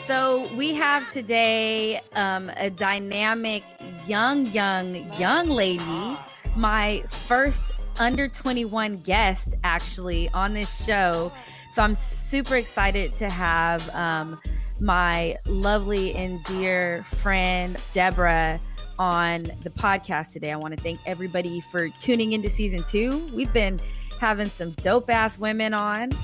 So we have today a dynamic young lady, my first under 21 guest actually on this show. So I'm super excited to have my lovely and dear friend, Deborah, on the podcast today. I want to thank everybody for tuning into season 2. We've been having some dope ass women on.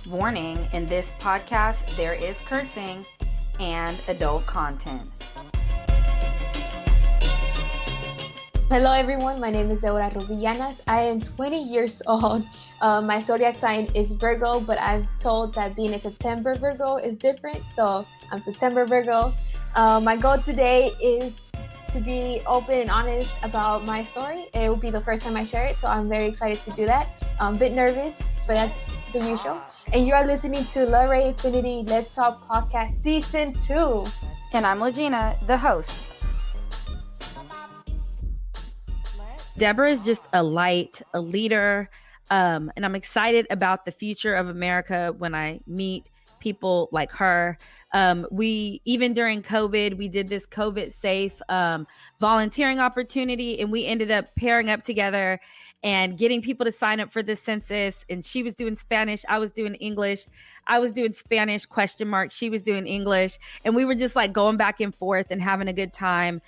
Warning, in this podcast, there is cursing and adult content. Hello everyone, my name is Deborah S2 I am 20 years old. My zodiac sign is Virgo, but I'm told that being a September Virgo is different, so I'm September Virgo. My goal today is to be open and honest about my story. It will be the first time I share it, so I'm very excited to do that. I'm a bit nervous, but that's the usual. And you are listening to La Ray Affinity Let's Talk Podcast Season 2. And I'm Legina, the host. Deborah is just a light, a leader, and I'm excited about the future of America when I meet people like her. We, even during COVID, we did this COVID safe volunteering opportunity, and we ended up pairing up together and getting people to sign up for the census. And she was doing Spanish, I was doing English, I was doing Spanish ? She was doing English, and we were just like going back and forth and having a good time.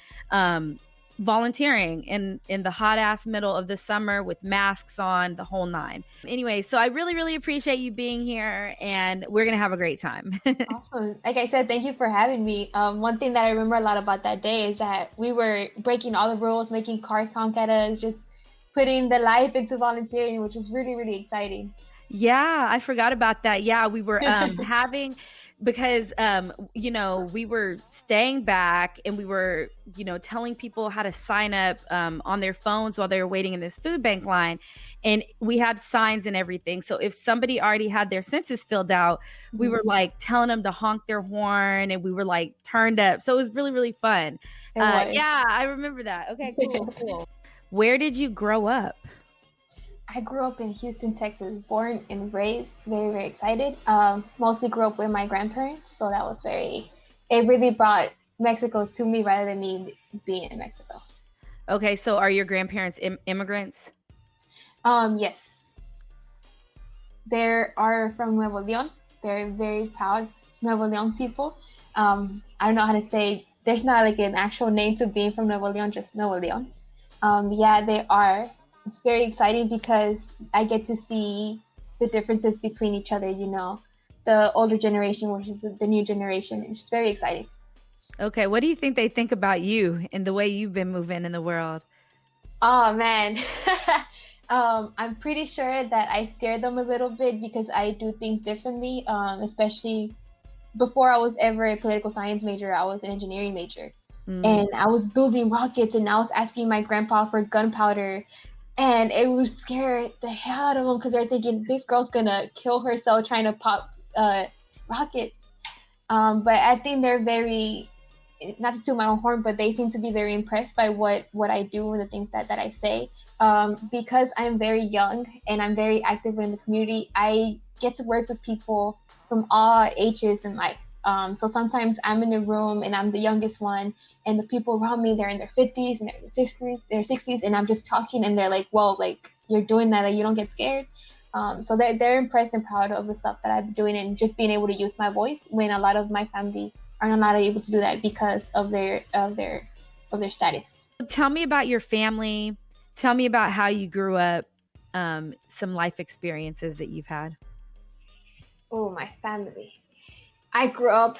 Volunteering in the hot ass middle of the summer with masks on, the whole nine. Anyway, so I really appreciate you being here, and we're gonna have a great time. Awesome. Like I said, thank you for having me. One thing that I remember a lot about that day is that we were breaking all the rules, making cars honk at us, just putting the life into volunteering, which was really exciting. Yeah, I forgot about that. Yeah, we were having, because, we were staying back and we were, telling people how to sign up on their phones while they were waiting in this food bank line. And we had signs and everything. So if somebody already had their census filled out, we were like telling them to honk their horn, and we were like turned up. So it was really fun. Yeah, I remember that. Okay, cool. Where did you grow up? I grew up in Houston, Texas, born and raised, very excited. Mostly grew up with my grandparents, so that was it really brought Mexico to me rather than me being in Mexico. Okay, so are your grandparents immigrants? Yes. They are from Nuevo León. They're very proud Nuevo León people. I don't know how to say, there's not like an actual name to being from Nuevo León, just Nuevo León. Yeah, they are. It's very exciting because I get to see the differences between each other, the older generation versus the new generation. It's very exciting. Okay, what do you think they think about you and the way you've been moving in the world? Oh, man. I'm pretty sure that I scare them a little bit because I do things differently, especially before I was ever a political science major, I was an engineering major. And I was building rockets, and I was asking my grandpa for gunpowder. And it would scare the hell out of them because they're thinking, this girl's going to kill herself trying to pop rockets. But I think they're very, not to toot my own horn, but they seem to be very impressed by what I do and the things that I say. Because I'm very young and I'm very active in the community, I get to work with people from all ages in life. So sometimes I'm in a room and I'm the youngest one, and the people around me, they're in their 50s and their 60s, and I'm just talking, and they're like, "Whoa, like you're doing that, like you don't get scared." So they're impressed and proud of the stuff that I'm doing, and just being able to use my voice when a lot of my family are not able to do that because of their status. Tell me about your family. Tell me about how you grew up. Some life experiences that you've had. Oh, my family. I grew up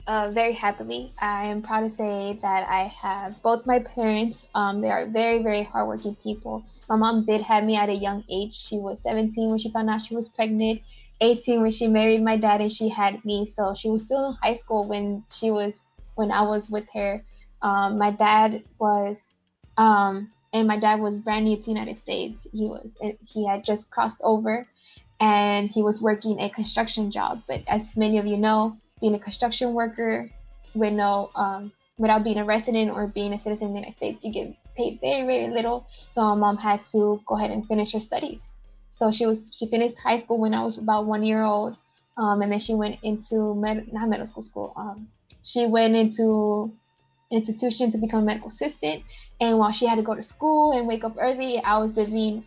very happily. I am proud to say that I have both my parents. They are very hardworking people. My mom did have me at a young age. She was 17 when she found out she was pregnant, 18 when she married my dad, and she had me. So she was still in high school when I was with her. My dad was brand new to the United States. He had just crossed over, and he was working a construction job. But as many of you know, being a construction worker without being a resident or being a citizen in the United States, you get paid very little. So my mom had to go ahead and finish her studies. So she finished high school when I was about 1 year old, and then she went into not medical school. She went into an institution to become a medical assistant. And while she had to go to school and wake up early, I was staying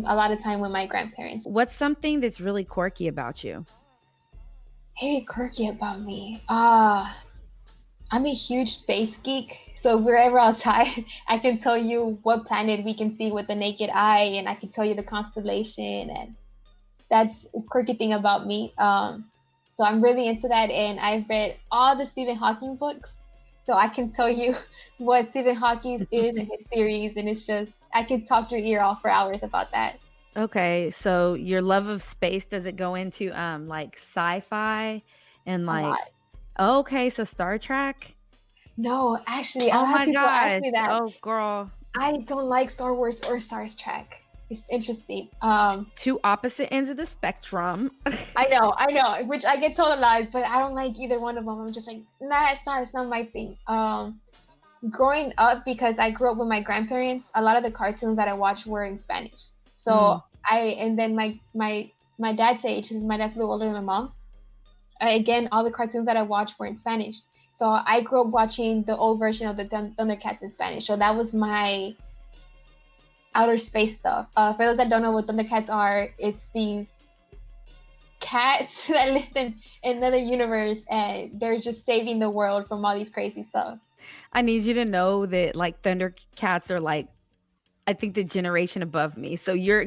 a lot of time with my grandparents. What's something that's really quirky about you? Hey, quirky about me. I'm a huge space geek. So wherever outside, I can tell you what planet we can see with the naked eye, and I can tell you the constellation, and that's a quirky thing about me. So I'm really into that, and I've read all the Stephen Hawking books, so I can tell you what Stephen Hawking is and his theories, and it's just I could talk your ear off for hours about that. Okay, so your love of space, does it go into like sci-fi and A like, lot. okay, so Star Trek? No, actually, a Oh lot of my people ask gosh. me that. Oh girl. I don't like Star Wars or Star Trek. It's interesting. Two opposite ends of the spectrum. I know, which I get told a lot, but I don't like either one of them. I'm just like, nah, it's not my thing. Growing up, because I grew up with my grandparents, a lot of the cartoons that I watched were in Spanish. So and then my dad's age, because my dad's a little older than my mom. Again, all the cartoons that I watched were in Spanish. So I grew up watching the old version of the Thundercats in Spanish. So that was my outer space stuff. For those that don't know what Thundercats are, it's these cats that live in another universe, and they're just saving the world from all these crazy stuff. I need you to know that like Thundercats are like, I think the generation above me. So you're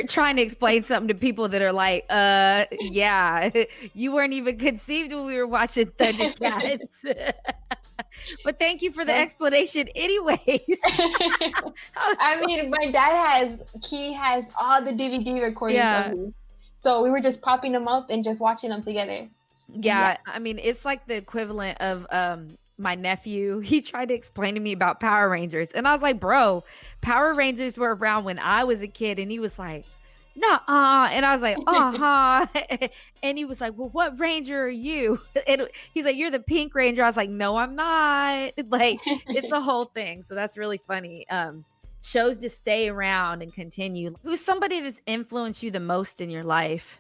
trying to explain something to people that are like, yeah, you weren't even conceived when we were watching Thundercats. But thank you for the explanation anyways. I mean, my dad has all the DVD recordings of me. So we were just popping them up and just watching them together. Yeah, I mean, it's like the equivalent of my nephew. He tried to explain to me about Power Rangers, and I was like, bro, Power Rangers were around when I was a kid. And he was like, nuh-uh. And I was like, uh-huh. And he was like, well, what ranger are you? And he's like, you're the Pink Ranger. I was like, no, I'm not. Like, it's a whole thing. So that's really funny. Shows just stay around and continue. Who's somebody that's influenced you the most in your life?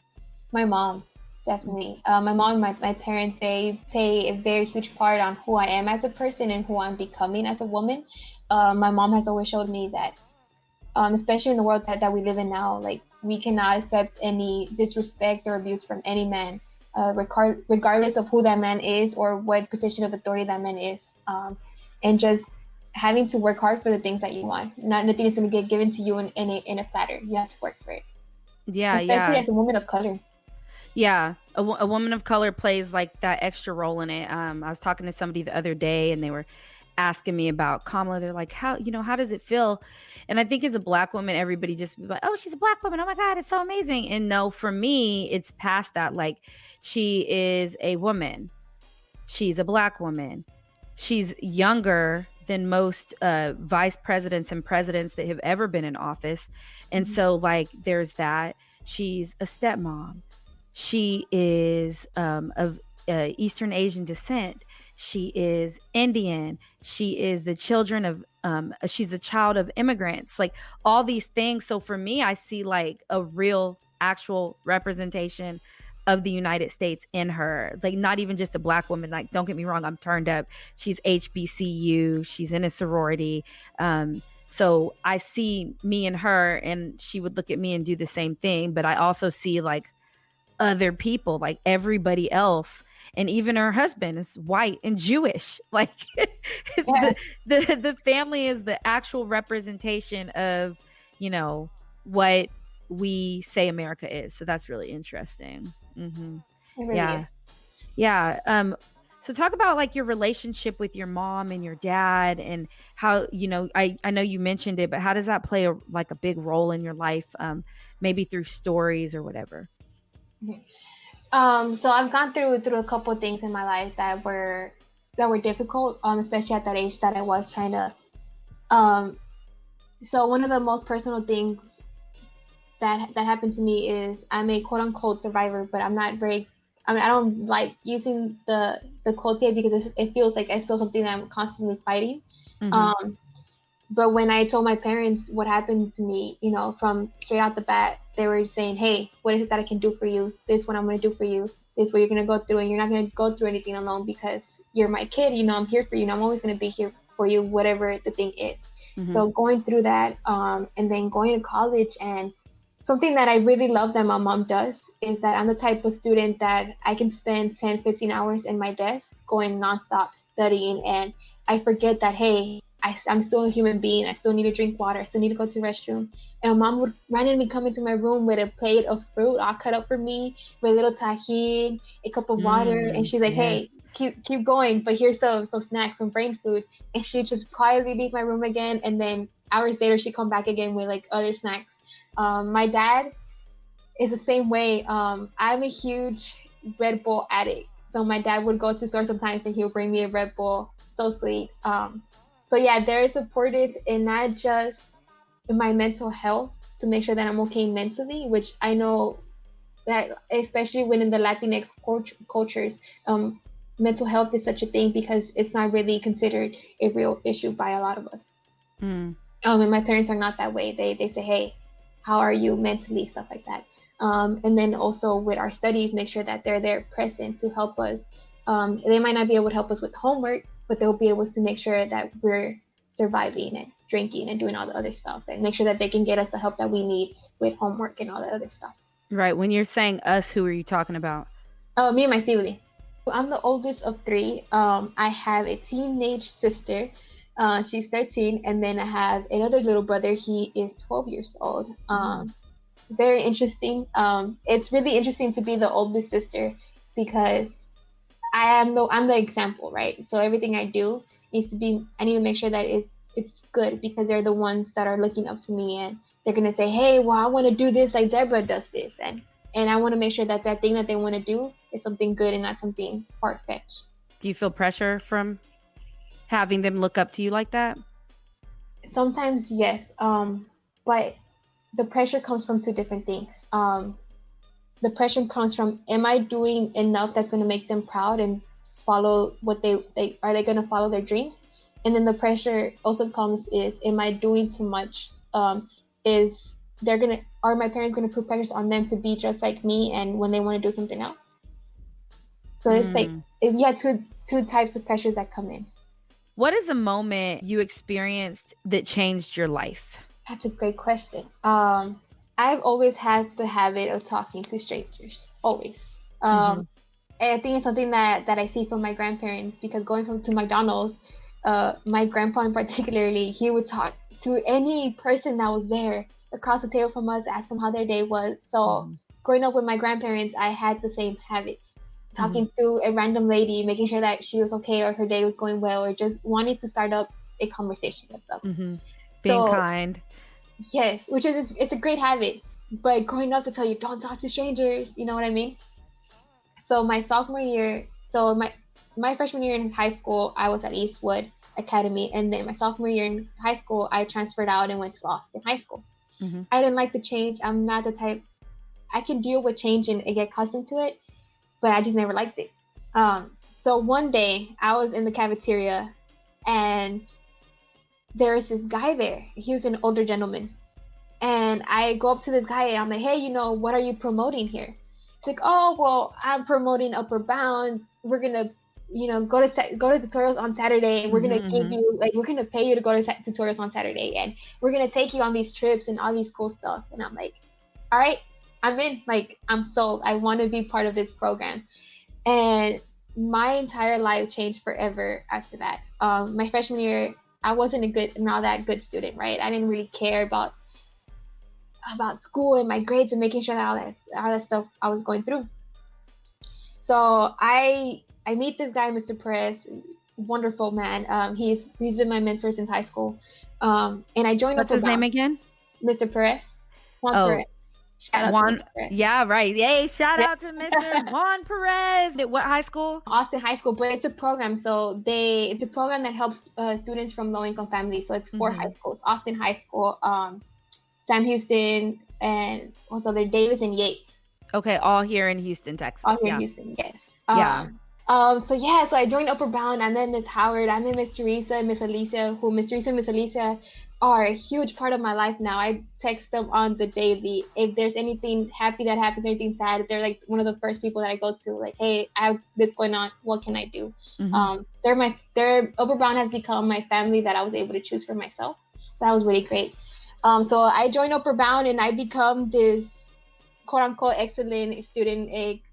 My mom, definitely. My mom and my parents, they play a very huge part on who I am as a person and who I'm becoming as a woman. My mom has always showed me that, especially in the world that we live in now, like, we cannot accept any disrespect or abuse from any man, regardless of who that man is or what position of authority that man is. And just having to work hard for the things that you want. Not nothing is going to get given to you in a platter. You have to work for it. Yeah, especially as a woman of color. Yeah, a woman of color plays like that extra role in it. I was talking to somebody the other day, and they were asking me about Kamala. They're like, how does it feel? And I think as a Black woman, everybody just be like, oh, she's a Black woman. Oh my God, it's so amazing. And no, for me, it's past that. Like, she is a woman. She's a Black woman. She's younger than most vice presidents and presidents that have ever been in office. And so, like, there's that. She's a stepmom. She is of Eastern Asian descent. She is Indian. She is the children of, she's a child of immigrants, like all these things. So for me, I see like a real actual representation of the United States in her, like not even just a Black woman. Like, don't get me wrong, I'm turned up. She's HBCU. She's in a sorority. So I see me and her, and she would look at me and do the same thing. But I also see like other people, like everybody else, and even her husband is white and Jewish. Like the family is the actual representation of, what we say America is. So that's really interesting. Mm-hmm. It really is. Yeah. So talk about like your relationship with your mom and your dad, and how, I know you mentioned it, but how does that play a big role in your life? Maybe through stories or whatever. So I've gone through a couple of things in my life that were difficult, especially at that age that I was trying to. So one of the most personal things that happened to me is I'm a quote unquote survivor, but I'm not very. I mean, I don't like using the quote here because it feels like it's still something that I'm constantly fighting. Mm-hmm. But when I told my parents what happened to me, from straight out the bat, they were saying, hey, what is it that I can do for you? This is what I'm going to do for you. This is what you're going to go through, and you're not going to go through anything alone because you're my kid. I'm here for you, and I'm always going to be here for you, whatever the thing is. Mm-hmm. So going through that, and then going to college, and something that I really love that my mom does is that I'm the type of student that I can spend 10, 15 hours in my desk going nonstop studying, and I forget that, hey, I'm still a human being. I still need to drink water. I still need to go to the restroom. And mom would randomly come into my room with a plate of fruit all cut up for me, with a little tajin, a cup of water, and she's like, hey, keep going, but here's some snacks, some brain food. And she'd just quietly leave my room again, and then hours later she'd come back again with like other snacks. My dad is the same way. I'm a huge Red Bull addict. So my dad would go to the store sometimes and he would bring me a Red Bull. So sweet. So yeah, they're supportive in not just in my mental health to make sure that I'm okay mentally, which I know that especially when in the Latinx cultures, mental health is such a thing because it's not really considered a real issue by a lot of us. And my parents are not that way. They say, hey, how are you mentally, stuff like that. And then also with our studies, make sure that they're there present to help us. They might not be able to help us with homework, but they'll be able to make sure that we're surviving and drinking and doing all the other stuff, and make sure that they can get us the help that we need with homework and all the other stuff. Right. When you're saying us, who are you talking about? Me and my sibling. I'm the oldest of three. I have a teenage sister. She's 13, and then I have another little brother. He is 12 years old. Very interesting. It's really interesting to be the oldest sister because I'm the example, right? So everything I do I need to make sure that it's good because they're the ones that are looking up to me, and they're gonna say, hey, well, I want to do this like Deborah does this, and I want to make sure that thing that they want to do is something good and not something far-fetched. Do you feel pressure from having them look up to you like that? Sometimes, yes. But the pressure comes from two different things. The pressure comes from, am I doing enough that's going to make them proud and follow what are they going to follow their dreams? And then the pressure also comes is, am I doing too much? Are my parents going to put pressures on them to be just like me and when they want to do something else? So it's like, two types of pressures that come in. What is a moment you experienced that changed your life? That's a great question. I've always had the habit of talking to strangers, always. And I think it's something that I see from my grandparents, because going to McDonald's, my grandpa in particularly, he would talk to any person that was there across the table from us, ask them how their day was. So growing up with my grandparents, I had the same habits. Talking to a random lady, making sure that she was okay or her day was going well, or just wanting to start up a conversation with them. Being kind. Yes, it's a great habit. But growing up, to tell you, don't talk to strangers, you know what I mean? So my sophomore year, my freshman year in high school, I was at Eastwood Academy, and then my sophomore year in high school, I transferred out and went to Austin High School. I didn't like the change. I'm not the type, I can deal with change and get accustomed to it, but I just never liked it. So one day I was in the cafeteria and there was this guy there. He was an older gentleman. And I go up to this guy and I'm like, hey, what are you promoting here? He's like, oh, well, I'm promoting Upper Bound. We're going to, go to tutorials on Saturday, and we're going to give you, we're going to pay you to go to tutorials on Saturday, and we're going to take you on these trips and all these cool stuff. And I'm like, all right, I'm in. I'm sold. I want to be part of this program. And my entire life changed forever after that. My freshman year, I wasn't not that good student, right? I didn't really care about school and my grades and making sure that all that stuff I was going through. So I meet this guy, Mr. Perez, wonderful man. He's been my mentor since high school. And I joined What's his name again? Mr. Perez. Juan Perez. Shout out to Mr. Perez. Yeah, right. Yay, shout out to Mr. Juan Perez. At what high school? Austin High School, but it's a program. So it's a program that helps students from low-income families. So it's 4 high schools: Austin High School, Sam Houston, and what's other, Davis and Yates. Okay, all here in Houston, Texas. All here in Houston, yes. So I joined Upper Bound. I met Miss Howard. I met Miss Teresa, Miss Alicia, who Miss Teresa and Miss Alicia are a huge part of my life now. I text them on the daily. If there's anything happy that happens, anything sad, they're like one of the first people that I go to. Like, hey, I have this going on. What can I do? Their Upper Bound has become my family that I was able to choose for myself. That was really great. So I joined Upper Bound and I become this quote unquote excellent student.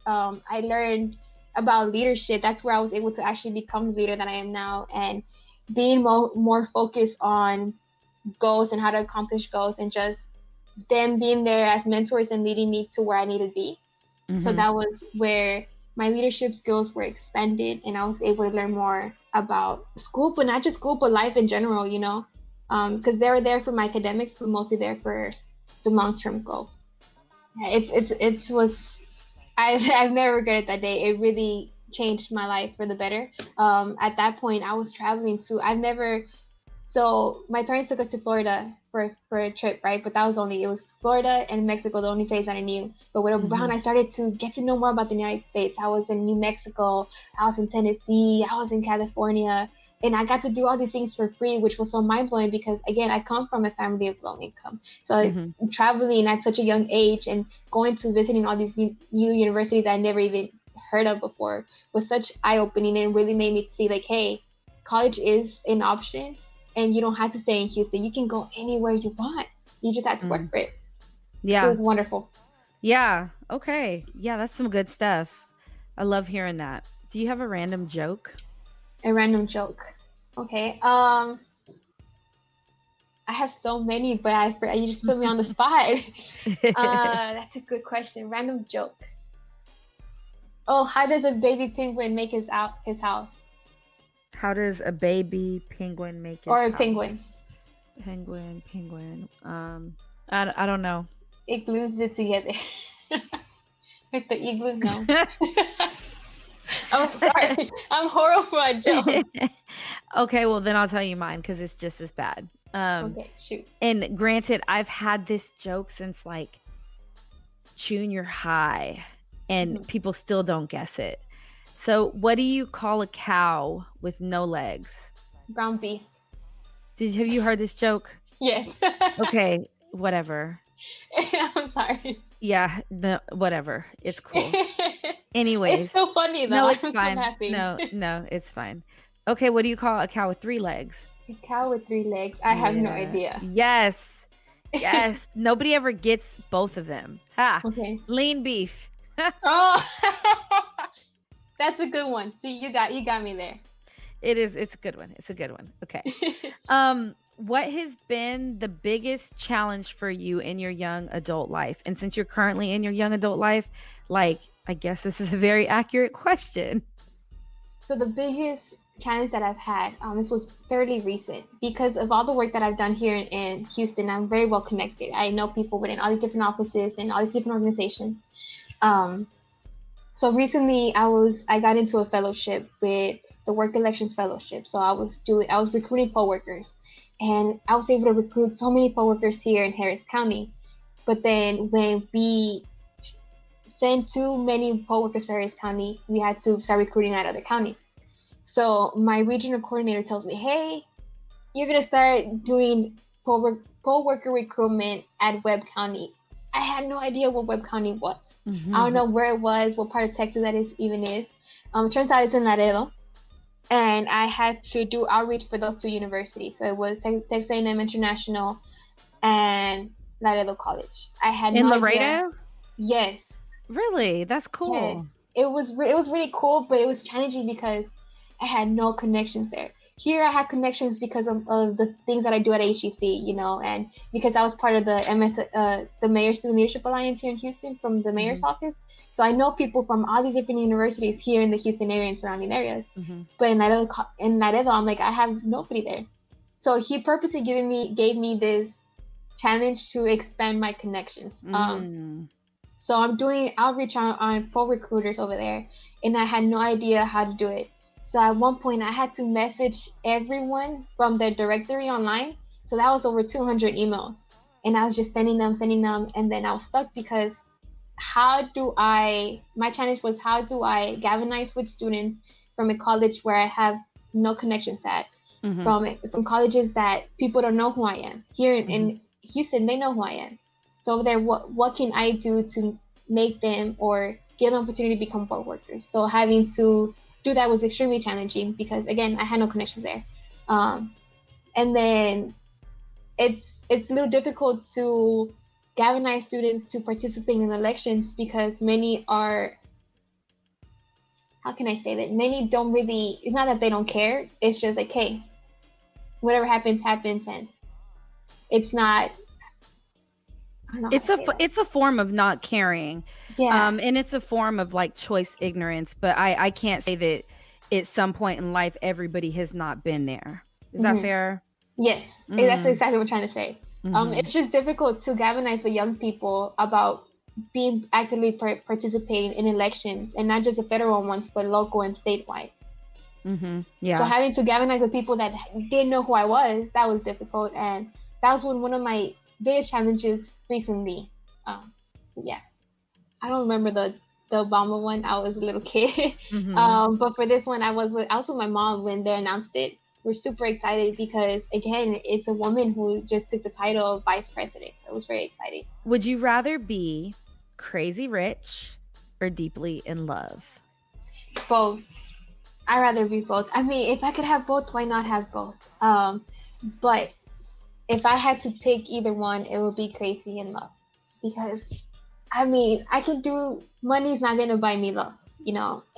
I learned about leadership. That's where I was able to actually become the leader that I am now, and being more focused on goals and how to accomplish goals, and just them being there as mentors and leading me to where I need to be. So that was where my leadership skills were expanded, and I was able to learn more about school, but not just school, but life in general, you know, because they were there for my academics, but mostly there for the long-term goal. It was I've never regretted that day. It really changed my life for the better. At that point, I was traveling to. So my parents took us to Florida for a trip, right? But that was it was Florida and Mexico, the only place that I knew. But with Upper Bound, I started to get to know more about the United States. I was in New Mexico, I was in Tennessee, I was in California, and I got to do all these things for free, which was so mind-blowing because, again, I come from a family of low income. So traveling at such a young age and going to visiting all these new universities I never even heard of before was such eye-opening, and really made me see, like, hey, college is an option, and you don't have to stay in Houston. You can go anywhere you want. You just have to work for it. Yeah. It was wonderful. Yeah. Okay. Yeah, that's some good stuff. I love hearing that. Do you have a random joke? A random joke. Okay. I have so many, but you just put me on the spot. That's a good question. Random joke. Oh, how does a baby penguin make his house? How does a baby penguin make his Or a house? penguin. Penguin. I don't know. It glues it together. With the igloo? No. I'm sorry. I'm horrible at jokes. Okay, well then I'll tell you mine because it's just as bad. Okay, shoot. And granted, I've had this joke since like junior high, and people still don't guess it. So, what do you call a cow with no legs? Ground beef. Have you heard this joke? Yes. Okay, whatever. I'm sorry. Yeah, no, whatever. It's cool. Anyways. It's so funny though. No, it's fine. No, it's fine. Okay, what do you call a cow with 3 legs? A cow with 3 legs? I have no idea. Yes. Nobody ever gets both of them. Ha. Okay. Lean beef. Oh. That's a good one. See, you got me there. It's a good one. Okay. What has been the biggest challenge for you in your young adult life? And since you're currently in your young adult life, like, I guess this is a very accurate question. So the biggest challenge that I've had, this was fairly recent because of all the work that I've done here in Houston. I'm very well connected. I know people within all these different offices and all these different organizations. So recently I got into a fellowship with the Work Elections Fellowship. So I was recruiting poll workers, and I was able to recruit so many poll workers here in Harris County. But then when we sent too many poll workers for Harris County, we had to start recruiting at other counties. So my regional coordinator tells me, hey, you're going to start doing poll worker recruitment at Webb County. I had no idea what Webb County was. I don't know where it was, what part of Texas that even is. Turns out it's in Laredo. And I had to do outreach for those 2 universities. So it was Texas A&M International and Laredo College. I had no idea. In Laredo? Yes. Really? That's cool. Yeah. It was really cool, but it was challenging because I had no connections there. Here I had connections because of the things that I do at HEC, you know, and because I was part of the Mayor Student Leadership Alliance here in Houston from the mayor's office. So I know people from all these different universities here in the Houston area and surrounding areas. But in Laredo, I'm like, I have nobody there. So he purposely gave me this challenge to expand my connections. So I'm doing outreach on poll recruiters over there, and I had no idea how to do it. So at one point, I had to message everyone from their directory online. So that was over 200 emails. And I was just sending them. And then I was stuck because my challenge was, how do I galvanize with students from a college where I have no connections at, from colleges that people don't know who I am. Here in Houston, they know who I am. So over there, what can I do to make them or give them opportunity to become board workers? So having to do that was extremely challenging because, again, I had no connections there. And then it's a little difficult to galvanize students to participate in elections because many are, how can I say that? Many don't really, it's not that they don't care. It's just like, hey, whatever happens, happens. And it's not, it's a form of not caring. Yeah. And it's a form of like choice ignorance, but I can't say that at some point in life, everybody has not been there. Is that fair? Yes, that's exactly what I'm trying to say. It's just difficult to galvanize with young people about being actively participating in elections, and not just the federal ones, but local and statewide. Yeah. So having to galvanize with people that didn't know who I was, that was difficult, and that was one of my biggest challenges recently. Yeah, I don't remember the Obama one. I was a little kid, but for this one, I was with my mom when they announced it. We're super excited because, again, it's a woman who just took the title of vice president. It was very exciting. Would you rather be crazy rich or deeply in love? Both. I'd rather be both. I mean, if I could have both, why not have both? But if I had to pick either one, it would be crazy in love. Because, I mean, money's not going to buy me love,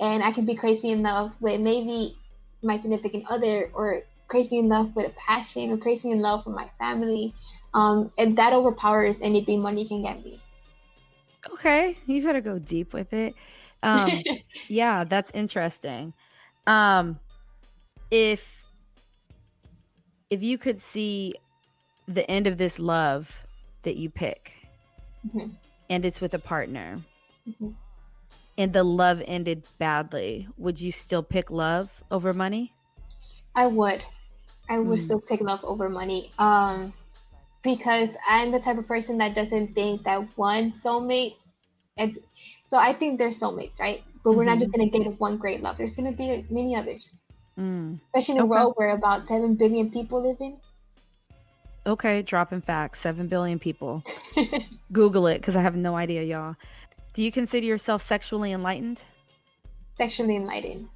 and I can be crazy in love with maybe my significant other, or crazy in love with a passion, or crazy in love with my family, and that overpowers anything money can get me. Okay, you better go deep with it. Yeah, that's interesting. If you could see the end of this love that you pick, and it's with a partner, and the love ended badly, would you still pick love over money? I would still pick love over money. Because I'm the type of person that doesn't think that one soulmate, and so I think there's soulmates, right? But we're not just gonna get one great love. There's gonna be many others, especially in a world where about 7 billion people live in. Okay, dropping facts. 7 billion people. Google it, because I have no idea, y'all. Do you consider yourself sexually enlightened? Sexually enlightened.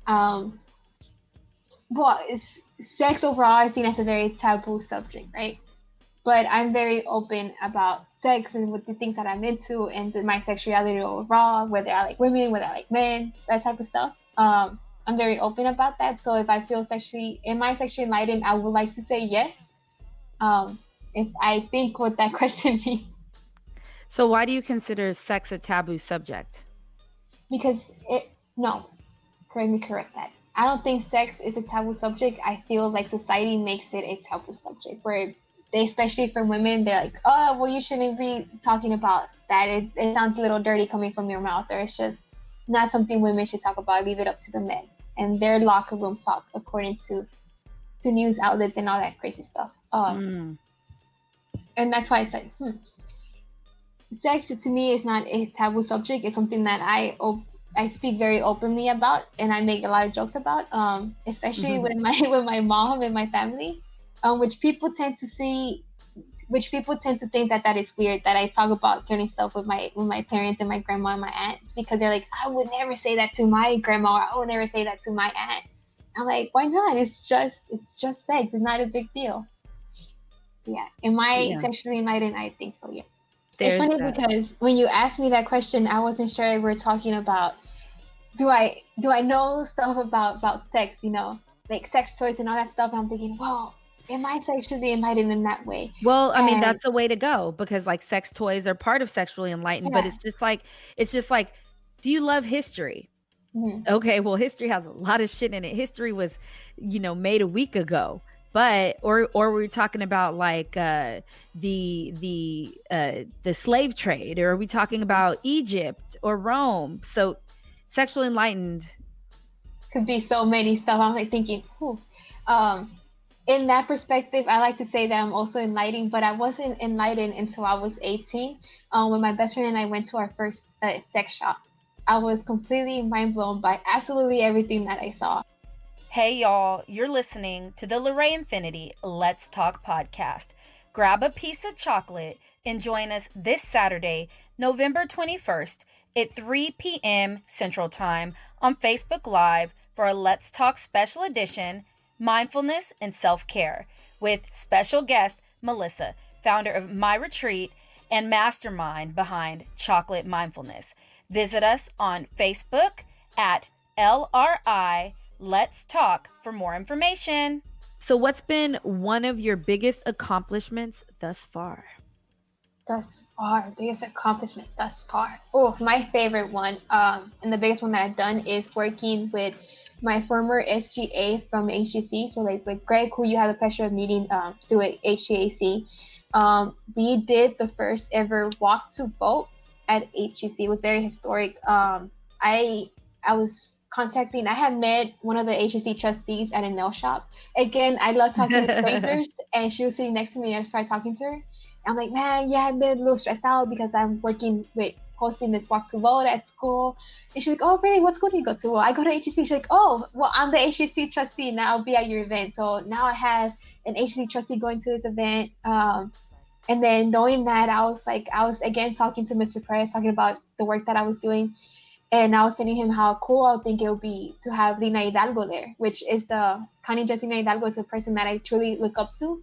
Well, sex overall is seen as a very taboo subject, right? But I'm very open about sex and with the things that I'm into, and my sexuality overall, whether I like women, whether I like men, that type of stuff. I'm very open about that. So if I feel sexually enlightened, I would like to say yes. If I think what that question means. So why do you consider sex a taboo subject? Because correct that. I don't think sex is a taboo subject. I feel like society makes it a taboo subject, where they, especially for women, they're like, oh, well, you shouldn't be talking about that. It sounds a little dirty coming from your mouth, or it's just not something women should talk about. Leave it up to the men and their locker room talk, according to news outlets and all that crazy stuff. And that's why it's like, sex to me is not a taboo subject. It's something that I speak very openly about, and I make a lot of jokes about, especially with my mom and my family, which people tend to think that is weird, that I talk about certain stuff with my parents and my grandma and my aunts, because they're like, I would never say that to my grandma, or I would never say that to my aunt. I'm like, why not? It's just sex. It's not a big deal. Yeah. Am I sexually enlightened? I think so. Yeah. It's funny because when you asked me that question, I wasn't sure if we're talking about, do I know stuff about sex, like sex toys and all that stuff. And I'm thinking, well, am I sexually enlightened in that way? Well, I mean, that's a way to go, because like sex toys are part of sexually enlightened, but it's just like, do you love history? Okay, well, history has a lot of shit in it. History was, made a week ago. But or we're talking about like the slave trade, or are we talking about Egypt or Rome? So sexually enlightened could be so many stuff. I'm like thinking, in that perspective, I like to say that I'm also enlightened, but I wasn't enlightened until I was 18, when my best friend and I went to our first sex shop. I was completely mind blown by absolutely everything that I saw. Hey y'all, you're listening to the Luray Infinity Let's Talk podcast. Grab a piece of chocolate and join us this Saturday, November 21st at 3 p.m. Central Time on Facebook Live for a Let's Talk special edition, Mindfulness and Self-Care, with special guest Melissa, founder of My Retreat and mastermind behind Chocolate Mindfulness. Visit us on Facebook at LRI Let's Talk for more information. So what's been one of your biggest accomplishments thus far? Biggest accomplishment thus far. Oh, my favorite one, and the biggest one that I've done is working with my former SGA from HGC. So like with Greg, who you have the pleasure of meeting through HGAC. We did the first ever walk to vote at HGC. It was very historic. I had met one of the HGC trustees at a nail shop. Again, I love talking to strangers, and she was sitting next to me, and I started talking to her. I'm like, man, yeah, I've been a little stressed out because I'm working with hosting this walk to vote at school. And she's like, oh, really? What school do you go to? Well, I go to HGC. She's like, oh, well, I'm the HGC trustee, and I'll be at your event. So now I have an HGC trustee going to this event. And then knowing that, I was again talking to Mr. Perez, talking about the work that I was doing. And I was telling him how cool I think it would be to have Lina Hidalgo there, which is Connie Justina Hidalgo is a person that I truly look up to.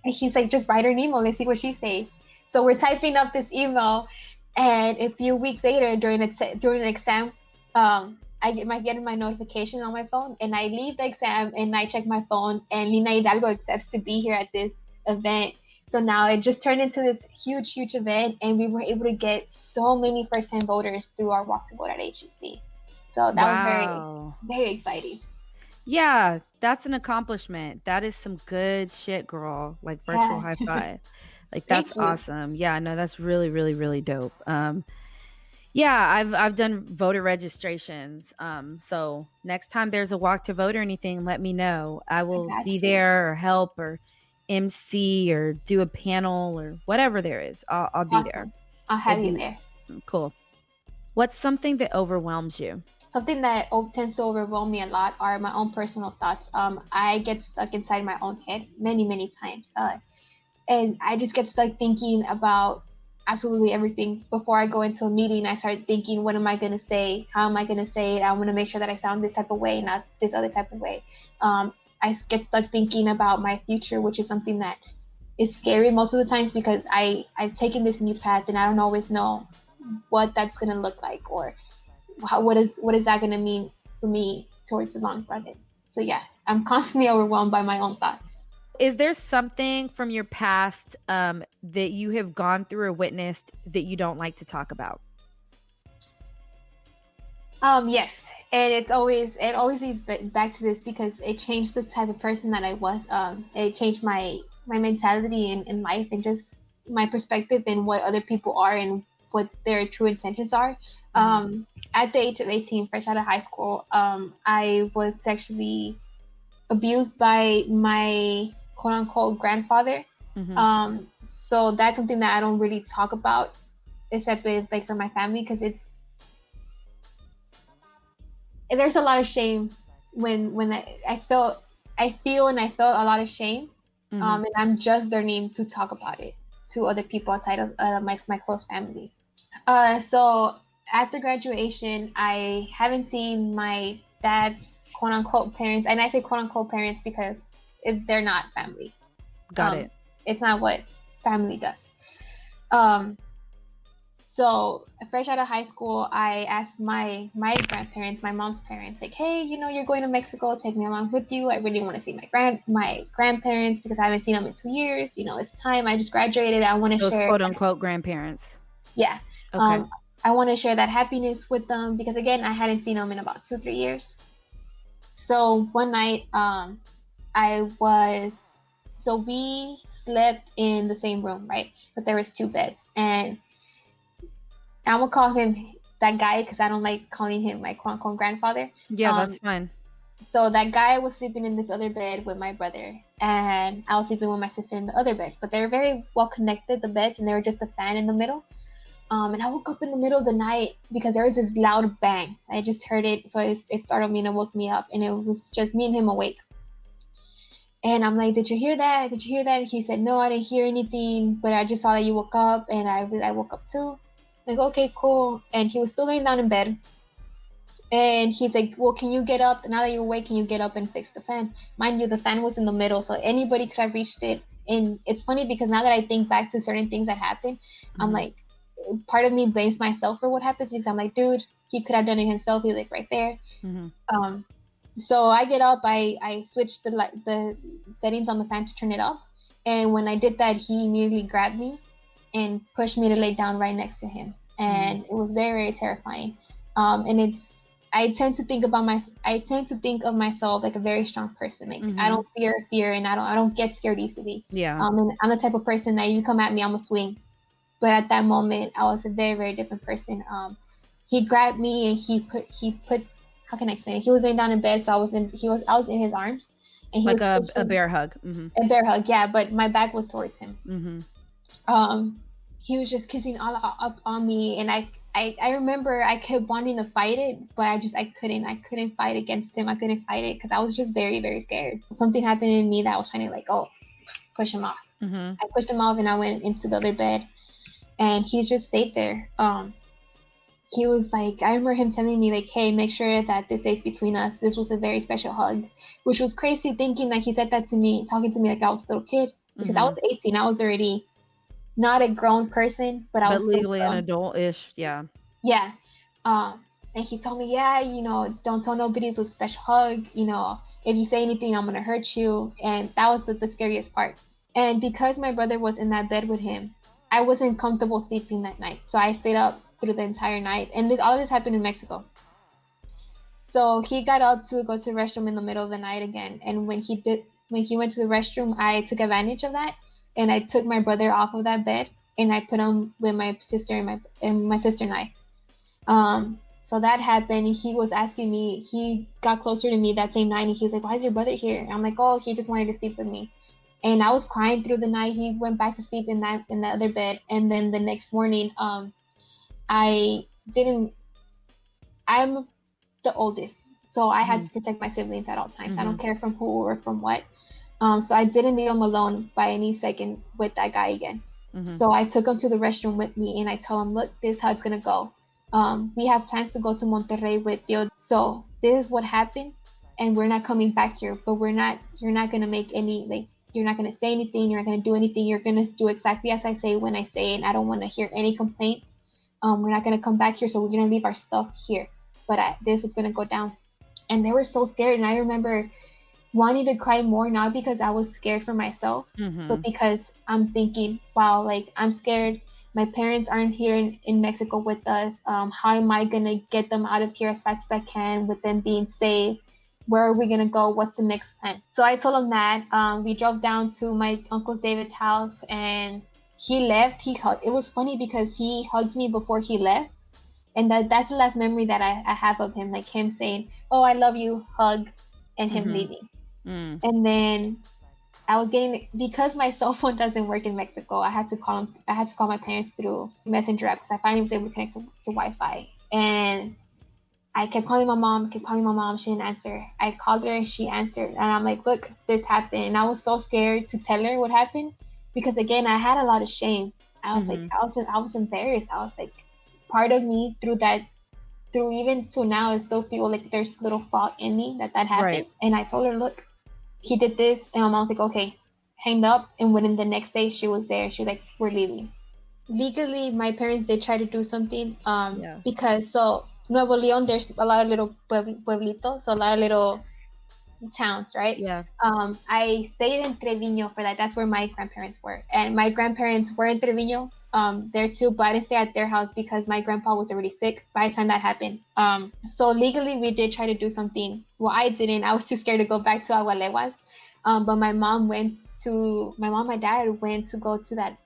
And he's like, just write her an email. Let's see what she says. So we're typing up this email, and a few weeks later, during an exam, I get my notification on my phone, and I leave the exam and I check my phone, and Lina Hidalgo accepts to be here at this event. So now it just turned into this huge event, and we were able to get so many first-time voters through our walk to vote at HGC. So that was very, very exciting. Yeah, that's an accomplishment. That is some good shit, girl. Like virtual high five. Like that's awesome. Yeah, no, that's really, really, really dope. Yeah, I've done voter registrations. So next time there's a walk to vote or anything, let me know. I will be there or help or MC or do a panel or whatever there is. I'll be there. I'll have you there. Cool. What's something that overwhelms you? Something that tends to overwhelm me a lot are my own personal thoughts. I get stuck inside my own head many times. And I just get stuck thinking about absolutely everything. Before I go into a meeting, I start thinking, what am I going to say? How am I going to say it? I want to make sure that I sound this type of way, not this other type of way. I get stuck thinking about my future, which is something that is scary most of the times because I've taken this new path and I don't always know what that's going to look like or what is that going to mean for me towards the long run. So yeah, I'm constantly overwhelmed by my own thoughts. Is there something from your past that you have gone through or witnessed that you don't like to talk about? Yes, and it always leads back to this because it changed the type of person that I was. It changed my mentality in life and just my perspective and what other people are and what their true intentions are. At the age of 18, fresh out of high school, I was sexually abused by my quote-unquote grandfather. So that's something that I don't really talk about, except with like for my family, because there's a lot of shame when I feel a lot of shame, and I'm just learning to talk about it to other people outside of my close family. So after graduation, I haven't seen my dad's quote-unquote parents, and I say quote-unquote parents because they're not family. Got it. It's not what family does. So fresh out of high school, I asked my grandparents, my mom's parents, like, hey, you're going to Mexico, take me along with you. I really want to see my grandparents because I haven't seen them in 2 years. It's time. I just graduated. I want to share quote-unquote grandparents. Yeah. Okay. I want to share that happiness with them because, again, I hadn't seen them in about 2-3 years. So one night, we slept in the same room, right? But there was 2 beds, and I'm gonna call him that guy because I don't like calling him my quote-unquote grandfather. Yeah, that's fine. So that guy was sleeping in this other bed with my brother, and I was sleeping with my sister in the other bed. But they were very well connected, the beds, and they were just a fan in the middle. And I woke up in the middle of the night because there was this loud bang. I just heard it, so it startled me and it woke me up, and it was just me and him awake. And I'm like, "Did you hear that? Did you hear that?" And he said, "No, I didn't hear anything, but I just saw that you woke up, and I woke up too." I'm like, "Okay, cool." And he was still laying down in bed. And he's like, "Well, can you get up? Now that you're awake, can you get up and fix the fan?" Mind you, the fan was in the middle, so anybody could have reached it. And it's funny because now that I think back to certain things that happened, I'm like, part of me blames myself for what happened because I'm like, dude, he could have done it himself. He's like right there. So I get up, I switched the settings on the fan to turn it off. And when I did that, he immediately grabbed me and pushed me to lay down right next to him. And it was very, very terrifying. And I tend to think of myself like a very strong person. Like I don't fear, and I don't get scared easily. Yeah. And I'm the type of person that if you come at me, I'm gonna swing. But at that moment, I was a very, very different person. He grabbed me and he put. How can I explain it? He was laying down in bed, so I was in his arms, and he like was a bear hug. a bear hug, yeah. But my back was towards him. He was just kissing all up on me, and I remember I kept wanting to fight it, but I couldn't fight against him. I couldn't fight it because I was just very, very scared. Something happened in me that was trying to like, oh, push him off. I pushed him off and I went into the other bed, and he just stayed there. He was like, I remember him telling me like, "Hey, make sure that this stays between us. This was a very special hug," which was crazy thinking that he said that to me, talking to me like I was a little kid, because I was 18. I was already not a grown person, but I was legally still an adult-ish. Yeah. Yeah. And he told me, "Yeah, don't tell nobody it's a special hug. If you say anything, I'm gonna hurt you." And that was the scariest part. And because my brother was in that bed with him, I wasn't comfortable sleeping that night. So I stayed up through the entire night. And all of this happened in Mexico. So he got up to go to the restroom in the middle of the night again. And when he went to the restroom, I took advantage of that, and I took my brother off of that bed, and I put him with my sister and my sister and I. So that happened. He was asking me. He got closer to me that same night, and he was like, "Why is your brother here?" And I'm like, "Oh, he just wanted to sleep with me." And I was crying through the night. He went back to sleep in the other bed, and then the next morning, I didn't. I'm the oldest, so I had to protect my siblings at all times. I don't care from who or from what. So I didn't leave him alone by any second with that guy again. So I took him to the restroom with me, and I told him, "Look, this is how it's gonna go. We have plans to go to Monterrey with you. So this is what happened, and we're not coming back here. But you're not gonna make any you're not gonna say anything. You're not gonna do anything. You're gonna do exactly as I say when I say it. And I don't want to hear any complaints. We're not gonna come back here, so we're gonna leave our stuff here. But this was gonna go down." And they were so scared, and I remember wanting to cry more, not because I was scared for myself, but because I'm thinking, wow, like I'm scared. My parents aren't here in Mexico with us. How am I gonna get them out of here as fast as I can with them being safe? Where are we gonna go? What's the next plan? So I told him that. We drove down to my Uncle David's house, and he left. It was funny because he hugged me before he left. And that's the last memory that I have of him, like him saying, "Oh, I love you," hug, and him leaving. And then I was because my cell phone doesn't work in Mexico, I had to call my parents through Messenger app because I finally was able to connect to Wi-Fi. And I kept calling my mom, she didn't answer. I called her and she answered. And I'm like, "Look, this happened." And I was so scared to tell her what happened because again, I had a lot of shame. I was like, I was embarrassed. I was like, part of me through even to now, I still feel like there's little fault in me that happened. Right. And I told her, "Look, he did this." And my mom was like, "Okay," hanged up. And within the next day, she was there. She was like, "We're leaving." Legally, my parents did try to do something. Because Nuevo León, there's a lot of little pueblitos, so a lot of little towns, right? Yeah. I stayed in Treviño for that. That's where my grandparents were, and my grandparents were in Treviño. There too, but I didn't stay at their house because my grandpa was already sick by the time that happened. So legally we did try to do something. Well, I didn't. I was too scared to go back to Agualeguas. But my mom and my dad went to go to that,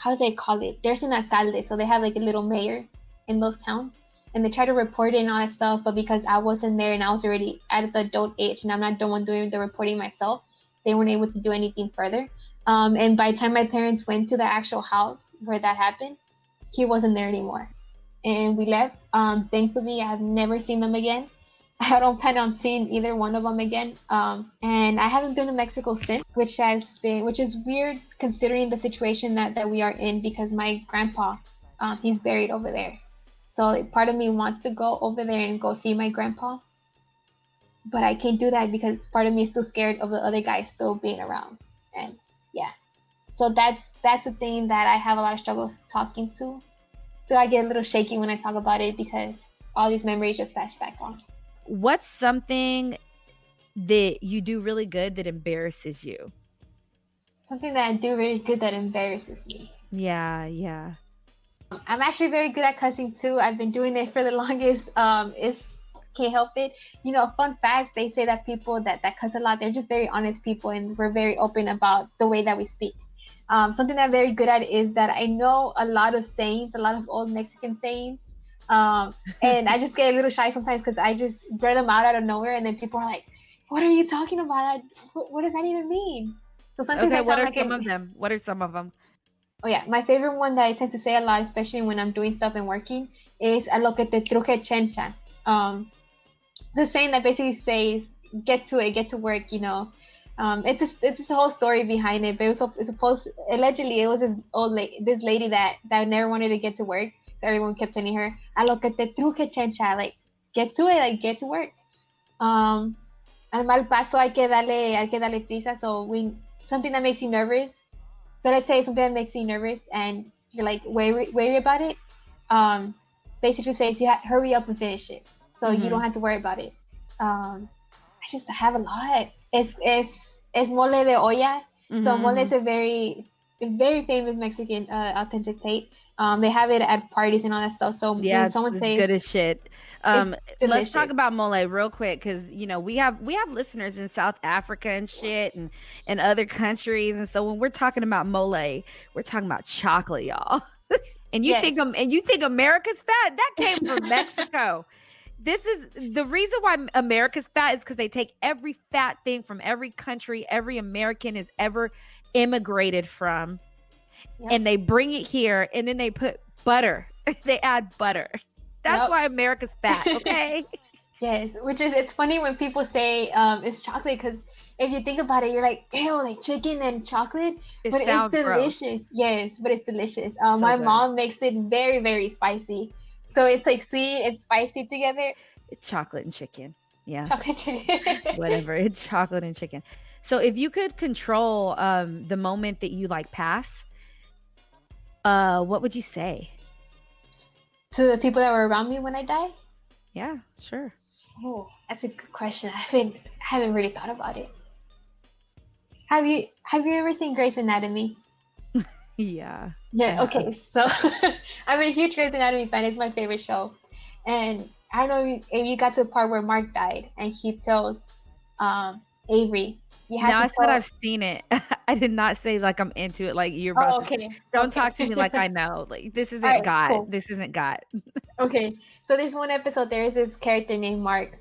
how do they call it? There's an alcalde, so they have like a little mayor in those towns. and they tried to report it and all that stuff, but because I wasn't there and I was already at the adult age and I'm not the one doing the reporting myself, they weren't able to do anything further. And by the time my parents went to the actual house where that happened, he wasn't there anymore. And we left. Thankfully, I have never seen them again. I don't plan on seeing either one of them again. And I haven't been to Mexico since, which is weird considering the situation that we are in, because my grandpa, he's buried over there. So part of me wants to go over there and go see my grandpa, but I can't do that because part of me is still scared of the other guy still being around. And yeah, so that's the thing that I have a lot of struggles talking to. So I get a little shaky when I talk about it because all these memories just flash back on. What's something that you do really good that embarrasses you? Something that I do very good that embarrasses me. Yeah. I'm actually very good at cussing too. I've been doing it for the longest. Can't help it. Fun fact, they say that people that cuss a lot, they're just very honest people, and we're very open about the way that we speak. Something that I'm very good at is that I know a lot of sayings, a lot of old Mexican sayings. And I just get a little shy sometimes because I just blur them out of nowhere, and then people are like, "What are you talking about? What does that even mean?" So sometimes okay, what are some of them? What are some of them? Oh yeah, my favorite one that I tend to say a lot, especially when I'm doing stuff and working, is "a lo que te truje chencha." The saying that basically says, "Get to it, get to work." It's a whole story behind it, but allegedly it was this lady that never wanted to get to work. So everyone kept telling her, "A lo que te truje chencha," like get to it, like get to work. Al mal paso hay que darle prisa. So when something that makes you nervous, so let's say something that makes you nervous and you're like wary about it, basically says hurry up and finish it, so you don't have to worry about it. I have a lot. Es mole de olla. So mole is a very famous Mexican authentic plate. They have it at parties and all that stuff. So yeah, when someone says good as shit. Let's talk about mole real quick, because we have listeners in South Africa and shit, and other countries, and so when we're talking about mole, we're talking about chocolate, y'all. And you think America's fat? That came from Mexico. This is the reason why America's fat, is because they take every fat thing from every country every American has ever immigrated from, and they bring it here, and then they put butter. They add butter. That's why America's fat, okay? Yes, it's funny when people say it's chocolate, because if you think about it, you're like, ew, like chicken and chocolate, but it's delicious. Gross. Yes, but it's delicious. My mom makes it very, very spicy. So it's like sweet and spicy together. It's chocolate and chicken. Yeah. Chocolate chicken. Whatever. It's chocolate and chicken. So if you could control the moment that you pass, what would you say? To the people that were around me when I die? Yeah, sure. Oh, that's a good question. I haven't really thought about it. Have you ever seen Grey's Anatomy? Yeah. Yeah, okay. So I'm a huge Grey's Anatomy fan. It's my favorite show. And I don't know if you got to the part where Mark died and he tells Avery. I said I've seen it. I did not say I'm into it like you're about to. Don't talk to me like I know. Like this isn't God. Cool. This isn't God. Okay. So there's one episode, there is this character named Mark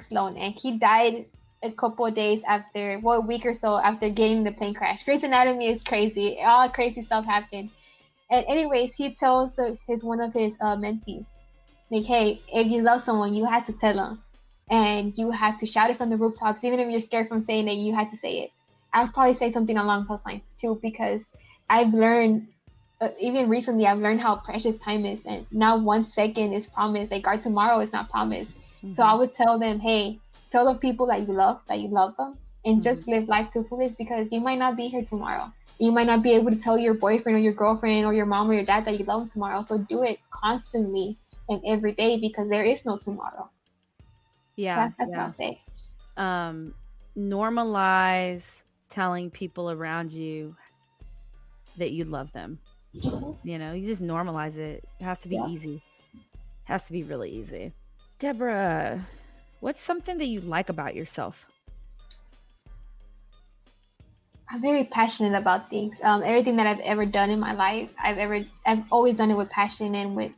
Sloan, and he died a couple of days after, a week or so after getting the plane crash. Grey's Anatomy is crazy. All crazy stuff happened. And anyways, he tells one of his mentees, like, hey, if you love someone, you have to tell them. And you have to shout it from the rooftops, even if you're scared from saying it, you have to say it. I would probably say something along those lines too, because I've learned, even recently, I've learned how precious time is, and now 1 second is promised. Like our tomorrow is not promised. Mm-hmm. So I would tell them, hey, tell the people that you love them, and just live life to the fullest, because you might not be here tomorrow. You might not be able to tell your boyfriend or your girlfriend or your mom or your dad that you love them tomorrow. So do it constantly and every day, because there is no tomorrow. Yeah, that's what I'll say. Normalize telling people around you that you love them. Mm-hmm. You just normalize it. It has to be easy. It has to be really easy. Deborah, what's something that you like about yourself? I'm very passionate about things. Everything that I've ever done in my life, I've always done it with passion and with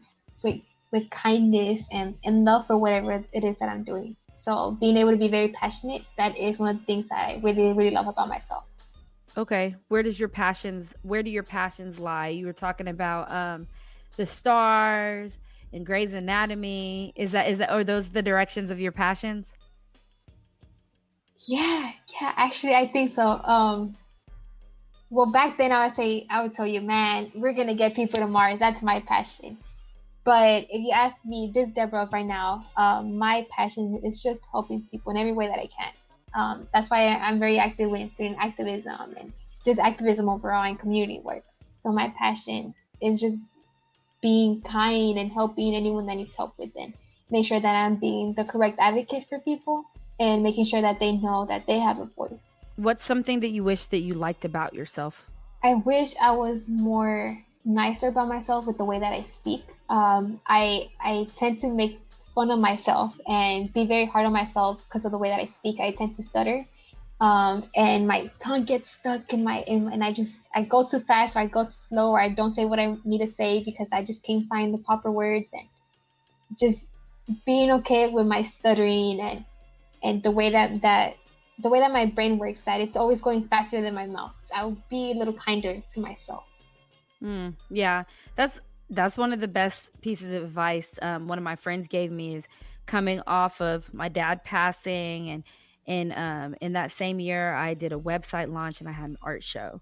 with kindness and love for whatever it is that I'm doing. So being able to be very passionate, that is one of the things that I really, really love about myself. Okay. Where do your passions lie? You were talking about the stars and Grey's Anatomy. Is that are those the directions of your passions? Yeah, actually I think so. Well, back then I would tell you, man, we're gonna get people to Mars. That's my passion. But if you ask me, this Deborah right now, my passion is just helping people in every way that I can. That's why I'm very active in student activism and just activism overall and community work. So my passion is just being kind and helping anyone that needs help with it. Make sure that I'm being the correct advocate for people and making sure that they know that they have a voice. What's something that you wish that you liked about yourself? I wish I was more nicer about myself with the way that I speak. I tend to make fun of myself and be very hard on myself because of the way that I speak. I tend to stutter, and my tongue gets stuck and I go too fast or I go too slow or I don't say what I need to say because I just can't find the proper words, and just being okay with my stuttering and the way that my brain works, that it's always going faster than my mouth. I'll be a little kinder to myself. Yeah, that's one of the best pieces of advice one of my friends gave me, is coming off of my dad passing, and in that same year I did a website launch and I had an art show.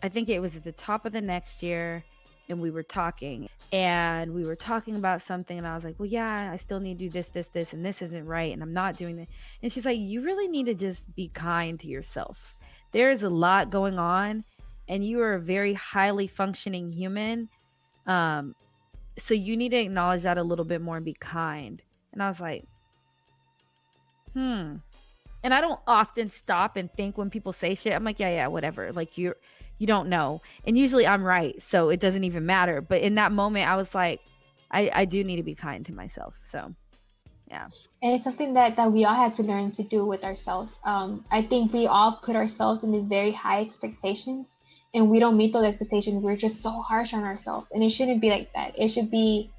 I think it was at the top of the next year, and we were talking about something, and I was like, well, yeah, I still need to do this, and this isn't right, and I'm not doing that. And she's like, you really need to just be kind to yourself. There is a lot going on, and you are a very highly functioning human. So you need to acknowledge that a little bit more and be kind. And I was like, and I don't often stop and think when people say shit. I'm like, yeah, whatever. Like you don't know. And usually I'm right, so it doesn't even matter. But in that moment, I was like, I do need to be kind to myself. So, yeah. And it's something that we all had to learn to do with ourselves. I think we all put ourselves in these very high expectations, and we don't meet those expectations. We're just so harsh on ourselves, and it shouldn't be like that. It should be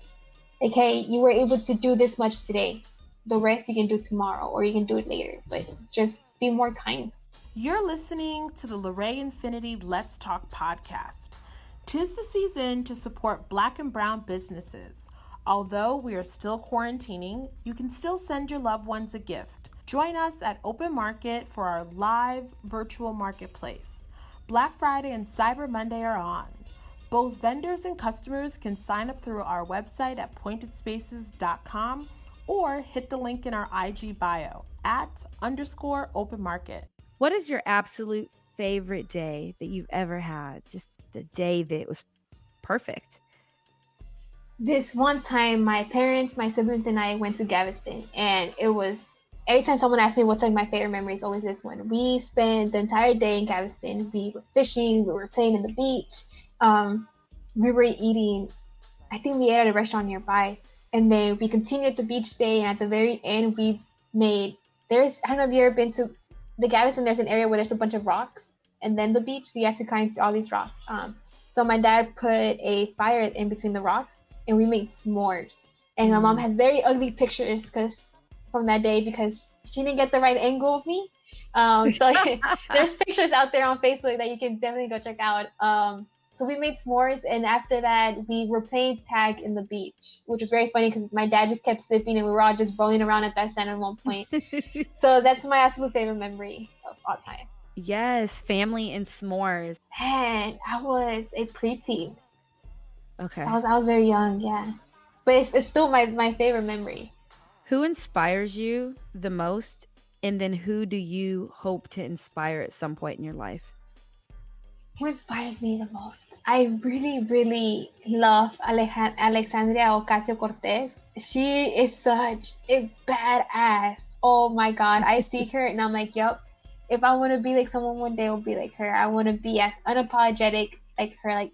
like, hey, you were able to do this much today. The rest you can do tomorrow, or you can do it later. But just be more kind. You're listening to the Lorraine Infinity Let's Talk podcast. 'Tis the season to support Black and Brown businesses. Although we are still quarantining, you can still send your loved ones a gift. Join us at Open Market for our live virtual marketplace. Black Friday and Cyber Monday are on. Both vendors and customers can sign up through our website at pointedspaces.com or hit the link in our IG bio @_open market. What is your absolute favorite day that you've ever had? Just the day that was perfect. This one time, my parents, my siblings, and I went to Galveston, and it was, every time someone asked me what's like my favorite memory, it's always this one. We spent the entire day in Galveston. We were fishing, we were playing in the beach, we were eating, I think we ate at a restaurant nearby, and then we continued the beach day, and at the very end, I don't know if you've ever been to the Galveston, there's an area where there's a bunch of rocks, and then the beach, so you have to climb all these rocks. So my dad put a fire in between the rocks, and we made s'mores. And my mom has very ugly pictures from that day because she didn't get the right angle of me. So there's pictures out there on Facebook that you can definitely go check out. So we made s'mores, and after that, we were playing tag in the beach, which was very funny because my dad just kept slipping, and we were all just rolling around at that sand at one point. So that's my absolute favorite memory of all time. Yes, family and s'mores. Man, I was a preteen. Okay. I was very young, yeah. But it's still my favorite memory. Who inspires you the most, and then who do you hope to inspire at some point in your life? Who inspires me the most? I really, really love Alexandria Ocasio-Cortez. She is such a badass. Oh my God. I see her and I'm like, yup. If I want to be like someone one day, I'll be like her. I want to be as unapologetic like her. Like,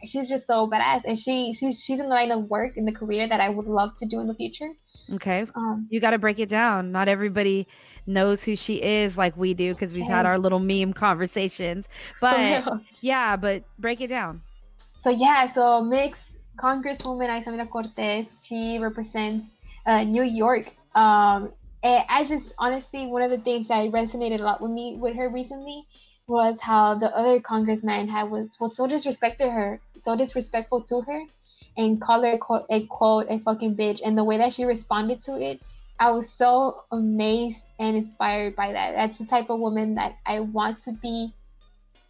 she's just so badass, and she's in the line of work in the career that I would love to do in the future. Okay. You got to break it down. Not everybody knows who she is like we do, because we've had our little meme conversations. But yeah, but break it down. So mixed Congresswoman Isamina Cortez. She represents New York. And I just honestly, one of the things that resonated a lot with me with her recently was how the other congressman was so disrespectful to her, and called her a fucking bitch. And the way that she responded to it, I was so amazed and inspired by that. That's the type of woman that I want to be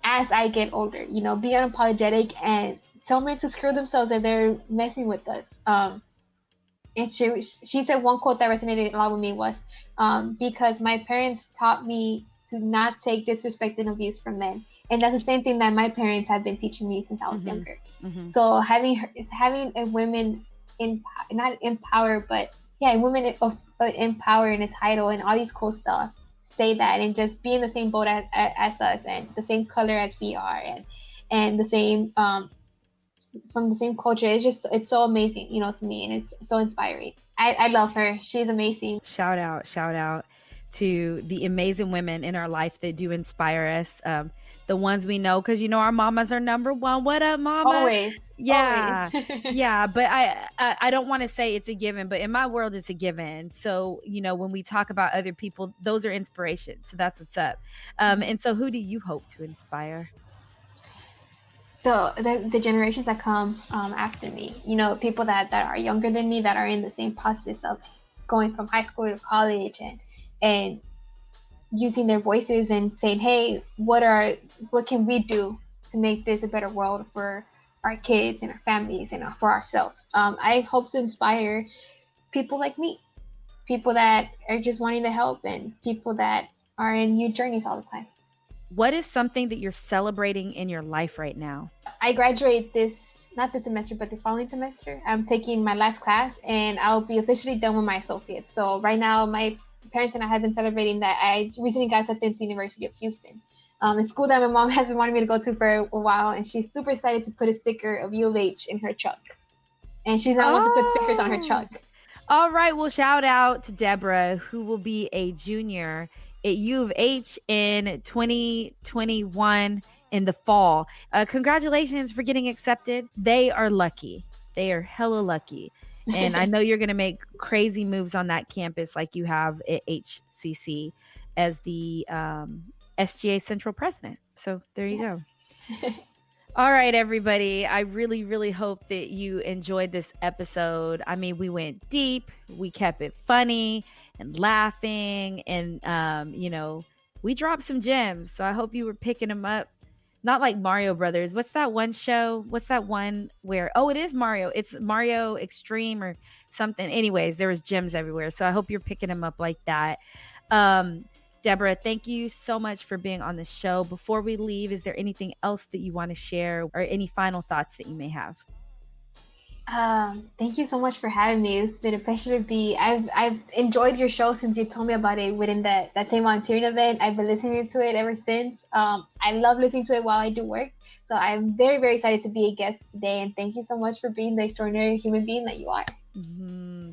as I get older. You know, be unapologetic and tell men to screw themselves if they're messing with us. And she said one quote that resonated a lot with me was, because my parents taught me to not take disrespect and abuse from men. And that's the same thing that my parents have been teaching me since I was younger. So having a women not empower, but women in power and a title and all these cool stuff, say that, and just be in the same boat as us, and the same color as we are, and the same from the same culture. It's so amazing, you know, to me, and it's so inspiring. I love her. She's amazing. Shout out to the amazing women in our life that do inspire us. The ones we know, because, you know, our mamas are number one. What up, mama? Always. Yeah. Always. Yeah. But I don't want to say it's a given, but in my world, it's a given. So, you know, when we talk about other people, those are inspirations. So that's what's up. And so who do you hope to inspire? The generations that come after me, you know, people that are younger than me, that are in the same process of going from high school to college, and using their voices and saying, hey, what can we do to make this a better world for our kids and our families and for ourselves. I hope to inspire people like me, people that are just wanting to help, and people that are in new journeys all the time. What is something that you're celebrating in your life right now? I graduate not this semester, but this following semester. I'm taking my last class, and I'll be officially done with my associates. So right now, my parents and I have been celebrating that I recently got accepted to University of Houston, a school that my mom has been wanting me to go to for a while, and she's super excited to put a sticker of U of H in her truck. And she's not one to put stickers on her truck. All right. Well, shout out to Deborah, who will be a junior at U of H in 2021 in the fall. Congratulations for getting accepted. They are lucky. They are hella lucky. And I know you're going to make crazy moves on that campus like you have at HCC as the SGA Central President. So there you go. All right, everybody. I really, really hope that you enjoyed this episode. I mean, we went deep. We kept it funny and laughing. And, you know, we dropped some gems. So I hope you were picking them up. Not like Mario Brothers. What's that one show? What's that one where, it is Mario. It's Mario Extreme or something. Anyways, there was gems everywhere. So I hope you're picking them up like that. Deborah, thank you so much for being on the show. Before we leave, is there anything else that you want to share or any final thoughts that you may have? Thank you so much for having me. It's been a pleasure to be. I've enjoyed your show since you told me about it within that same volunteering event. I've been listening to it ever since. I love listening to it while I do work. So I'm very, very excited to be a guest today. And thank you so much for being the extraordinary human being that you are.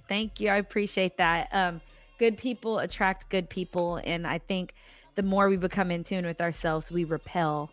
Thank you. I appreciate that. Good people attract good people. And I think the more we become in tune with ourselves, we repel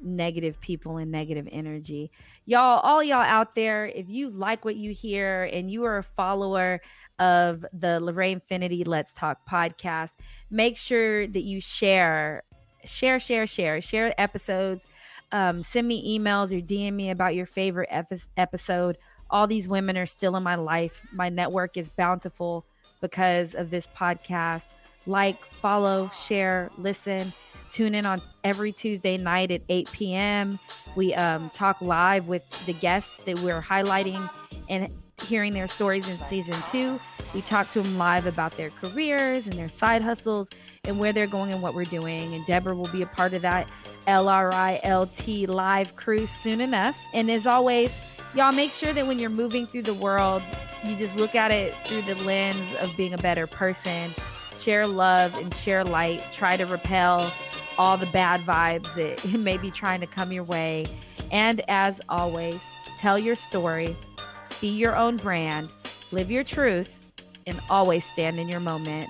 negative people and negative energy. All y'all out there, if you like what you hear and you are a follower of the Lorraine Infinity Let's Talk podcast, make sure that you share episodes. Send me emails or DM me about your favorite episode. All these women are still in my life. My network is bountiful because of this podcast. Like, follow, share, listen. Tune in on every Tuesday night at 8 p.m. We talk live with the guests that we're highlighting and hearing their stories in season 2. We talk to them live about their careers and their side hustles and where they're going and what we're doing. And Deborah will be a part of that LRILT live crew soon enough. And as always, y'all make sure that when you're moving through the world, you just look at it through the lens of being a better person. Share love and share light. Try to repel all the bad vibes that may be trying to come your way. And as always, tell your story, be your own brand, live your truth, and always stand in your moment.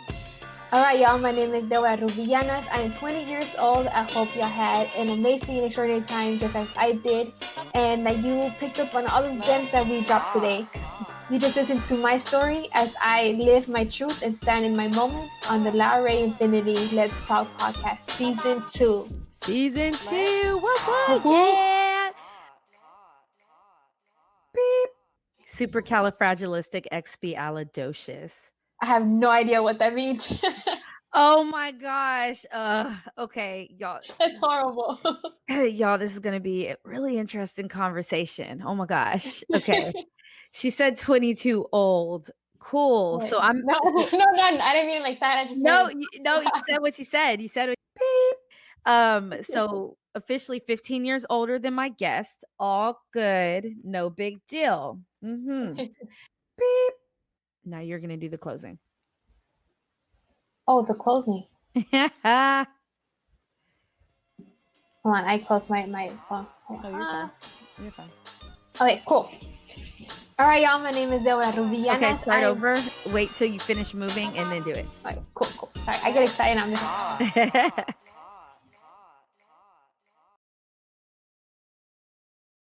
All right, y'all. My name is Deborah S2 I am 20 years old. I hope y'all had an amazing and extraordinary time just as I did, and that you picked up on all those gems that we dropped today. You just listened to my story as I live my truth and stand in my moments on the Ray Infinity Let's Talk podcast, season 2. Season 2. What? Yeah. Beep. Supercalifragilisticexpialidocious. I have no idea what that means. Oh my gosh. Okay, y'all. That's horrible. Y'all, this is going to be a really interesting conversation. Oh my gosh. Okay. She said 22 old. Cool. Wait, So I'm no, I didn't mean it like that. I just no, meant, you said what you said. You said beep. So officially 15 years older than my guest. All good. No big deal. Beep. Now you're going to do the closing. Oh, the closing. Come on, I closed my phone. Oh, you're fine. You're fine. Okay, cool. All right, y'all. My name is Deborah S2 Okay, start over. Wait till you finish moving and then do it. Okay, cool. Sorry, I get excited. I'm just.